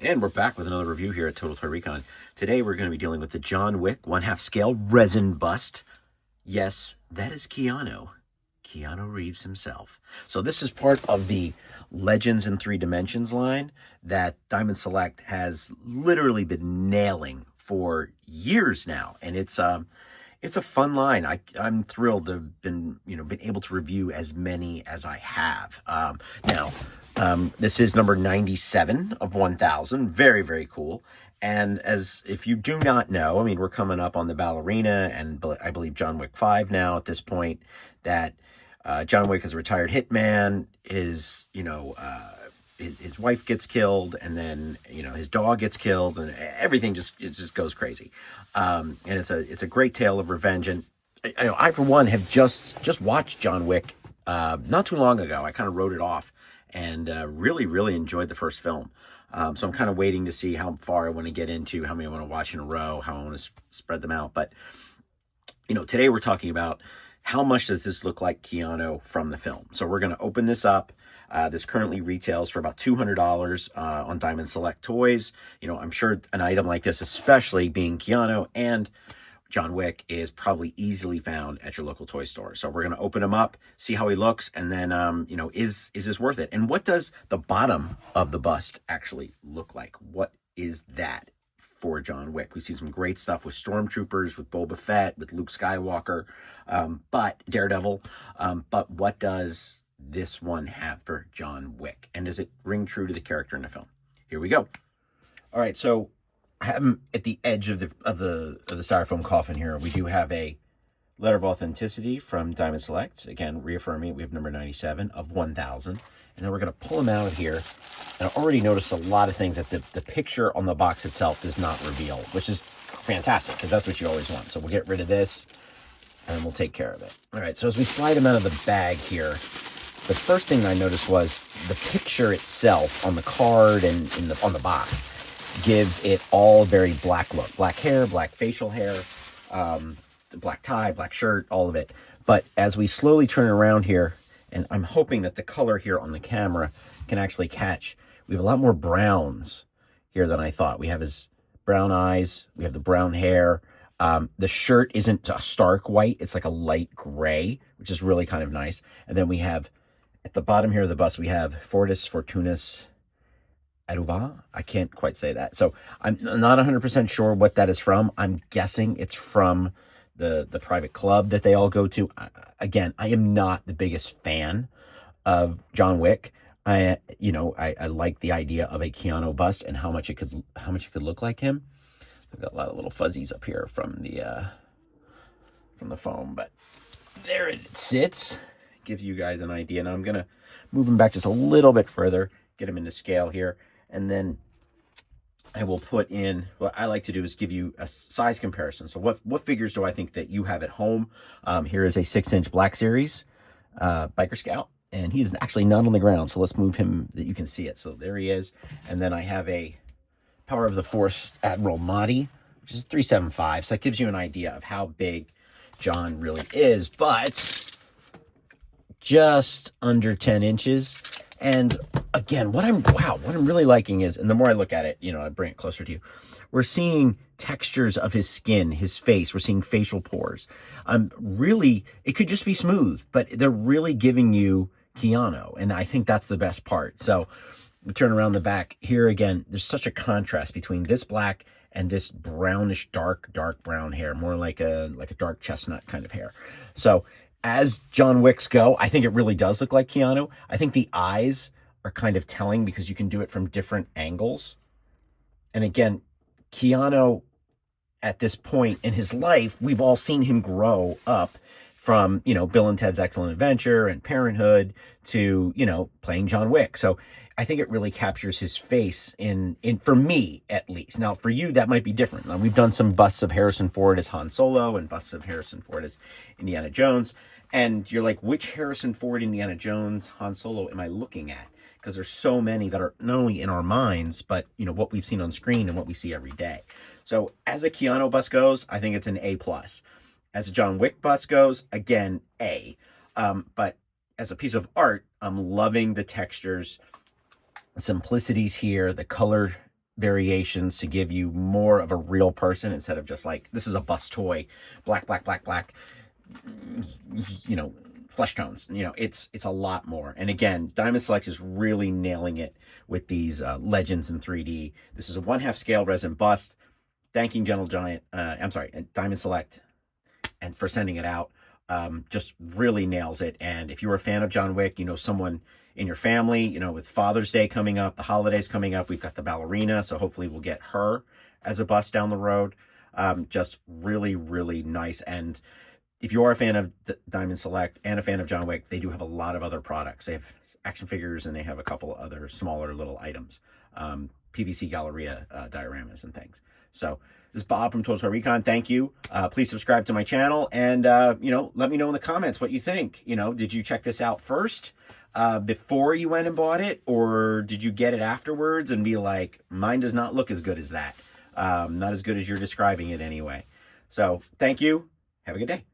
And we're back with another review here at Total Toy Recon. Today we're going to be dealing with the John Wick 1/2 scale resin bust. Yes, that is Keanu Reeves himself. So this is part of the Legends in 3 Dimensions line that Diamond Select has literally been nailing for years now, and it's a fun line. I'm thrilled to have been able to review as many as I have. This is number 97 of 1,000. Very, very cool. And as if you do not know, I mean, we're coming up on the Ballerina and I believe John Wick 5 now at this point, that John Wick is a retired hitman. His wife gets killed, and then his dog gets killed, and everything just goes crazy. And it's a great tale of revenge. And I for one have just watched John Wick not too long ago. I kind of wrote it off and really enjoyed the first film. So I'm kind of waiting to see how far I want to get into, how many I want to watch in a row, how I want to spread them out. But today we're talking about how much does this look like Keanu from the film. So we're going to open this up. This currently retails for about $200 on Diamond Select Toys. I'm sure an item like this, especially being Keanu and John Wick, is probably easily found at your local toy store. So we're going to open him up, see how he looks, and then, is this worth it? And what does the bottom of the bust actually look like? What is that for John Wick? We see some great stuff with Stormtroopers, with Boba Fett, with Luke Skywalker, but Daredevil. But what does this one have for John Wick? And does it ring true to the character in the film? Here we go. All right, so I have him at the edge of the styrofoam coffin here. We do have a letter of authenticity from Diamond Select. Again, reaffirming we have number 97 of 1,000. And then we're going to pull him out of here. And I already noticed a lot of things that the picture on the box itself does not reveal, which is fantastic because that's what you always want. So we'll get rid of this and we'll take care of it. All right, so as we slide him out of the bag here, the first thing I noticed was the picture itself on the card and on the box gives it all very black look. Black hair, black facial hair, black tie, black shirt, all of it. But as we slowly turn around here, and I'm hoping that the color here on the camera can actually catch, we have a lot more browns here than I thought. We have his brown eyes, we have the brown hair. The shirt isn't a stark white, it's like a light gray, which is really kind of nice. And then we have, at the bottom here of the bust, we have Fortis Fortuna Adiuvat. I can't quite say that. So I'm not 100% sure what that is from. I'm guessing it's from the private club that they all go to. Again, I am not the biggest fan of John Wick. I like the idea of a Keanu bust and how much it could look like him. I've got a lot of little fuzzies up here from the foam, but there it sits. Give you guys an idea. Now I'm gonna move him back just a little bit further, get him into scale here, and then I will put in, what I like to do is give you a size comparison. So what figures do I think that you have at home? Here is a 6-inch Black Series Biker Scout, and he's actually not on the ground. So let's move him that you can see it. So there he is. And then I have a Power of the Force Admiral Mahdi, which is 375. So that gives you an idea of how big John really is, but just under 10 inches. And again, what I'm really liking is, and the more I look at it, I bring it closer to you, we're seeing textures of his skin, his face. We're seeing facial pores. It could just be smooth, but they're really giving you Keanu. And I think that's the best part. So we turn around the back here again. There's such a contrast between this black and this brownish, dark brown hair, more like a dark chestnut kind of hair. So as John Wick's go, I think it really does look like Keanu. I think the eyes are kind of telling because you can do it from different angles. And again, Keanu, at this point in his life, we've all seen him grow up from, Bill and Ted's Excellent Adventure and Parenthood to, playing John Wick. So I think it really captures his face in for me, at least. Now, for you, that might be different. Now, we've done some busts of Harrison Ford as Han Solo and busts of Harrison Ford as Indiana Jones. And you're like, which Harrison Ford, Indiana Jones, Han Solo am I looking at? Because there's so many that are not only in our minds, but, what we've seen on screen and what we see every day. So as a Keanu bust goes, I think it's an A+. As a John Wick bust goes, again, A. But as a piece of art, I'm loving the textures, simplicities here, the color variations to give you more of a real person instead of just like, this is a bust toy, black, black, black, black, you know, flesh tones. You know, it's a lot more. And again, Diamond Select is really nailing it with these legends in 3D. This is a 1/2 scale resin bust. Thanking Gentle Giant, Diamond Select, and for sending it out. Just really nails it. And if you're a fan of John Wick, you know someone in your family, you know, with Father's Day coming up, the holidays coming up, we've got the ballerina, so hopefully we'll get her as a bust down the road. Just really, really nice. And if you are a fan of Diamond Select and a fan of John Wick, they do have a lot of other products. They have action figures and they have a couple of other smaller little items, PVC Galleria dioramas and things. So this is Bob from Total Toy Recon. Thank you. Please subscribe to my channel and, you know, let me know in the comments what you think. You know, did you check this out first before you went and bought it, or did you get it afterwards and be like, mine does not look as good as that? Not as good as you're describing it anyway. So thank you. Have a good day.